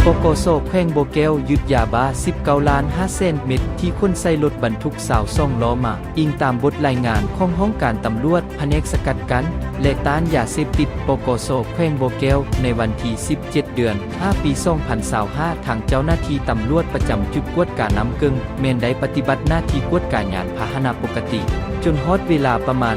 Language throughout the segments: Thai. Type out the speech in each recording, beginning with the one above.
โกโกโซแขวงโบเกลยึดยาบ้า19 ล้าน 500,000 เม็ดที่คนใส่รถบรรทุก22 ล้อมาอิงตามบทรายงานของห้องการตำรวจแผนกสกัดกั้นและต้านยาเสพติดโกโกโซแขวงโบเกลในวันที่17 เดือน 5 ปี 2025ทางเจ้าหน้าที่ตำรวจประจำจุดกวดการน้ำกึ่งแม่นได้ปฏิบัติหน้าที่กวดการยานพาหนะปกติจนฮอดเวลาประมาณ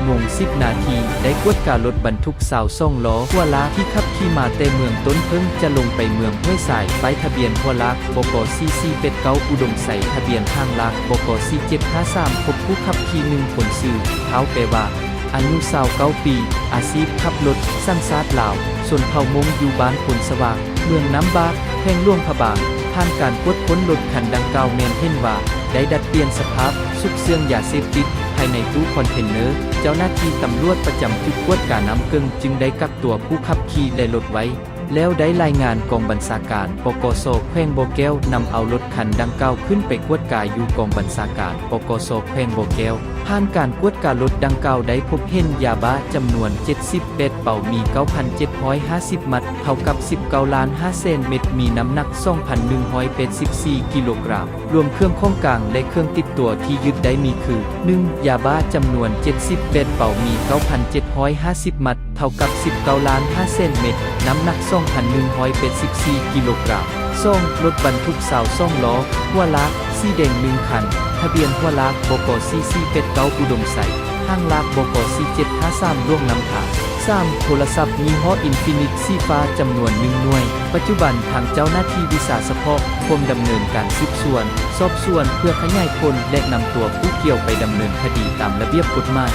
11:10 นาทีได้กวดการรถบรรทุก22 ล้อหัวลากที่ขับขี่มาแต่เมืองต้นเพิ่งจะลงไปเมืองห้วยสายป้ายทะเบียนหัวลากบก4489อุดมใสทะเบียนทางลากบก4753พบผู้ขับขี่1คนชื่อเท้าแปลว่าอายุ29 ปีอาชีพขับรถสัญชาติลาวส่วนเผ่ามงอยู่บ้านผลสว่างเมืองน้ำบากแห่งหลวงพระบางผ่านการตรวจค้นรถคันดังกล่าวแม่นเห็นว่าได้ดัดเปลี่ยนสภาพซุกเสื่องยาเสพติดภายในตู้คอนเทนเนอร์เจ้าหน้าที่ตำรวจประจำจุดกวดการน้ำกึ่งจึงได้กักตัวผู้ขับขี่และรถไว้แล้วได้รายงานกองบัญชาการปกสแขวงโบเกลนำเอารถคันดังกล่าวขึ้นไปกวดกายอยู่กองบัญชาการปกสแขวงโบเกลผ่านการกวดการรถดังกล่าวได้พบเห็นยาบ้าจำนวน70เป่ามี 9,750 มัดเท่ากับ19 ล้าน 500,000 เม็ดมีน้ำหนัก 2,184 กิโลกรัมรวมเครื่องข้องกลางและเครื่องติดตัวที่ยึดได้มีคือ 1. ยาบ้าจำนวน70เป่ามี 9,750 มัดเท่ากับ19 ล้าน 500,000 เม็ดน้ำหนัก 2,184 กิโลกรัม2. รถบรรทุก22 ล้อหัวลากสีแดง1 คันทะเบียนหัวลากบก4489อุดมใสห้างลากบก4753ร่วงน้ำผา 3. โทรศัพท์ยี่ห้ออินฟินิตสีฟ้าจำนวน1 หน่วยปัจจุบันทางเจ้าหน้าที่วิสาสะเพาะคมดำเนินการสืบสวนสอบสวนเพื่อขยายผลและนำตัวผู้เกี่ยวไปดำเนินคดีตามระเบียบกฎหมาย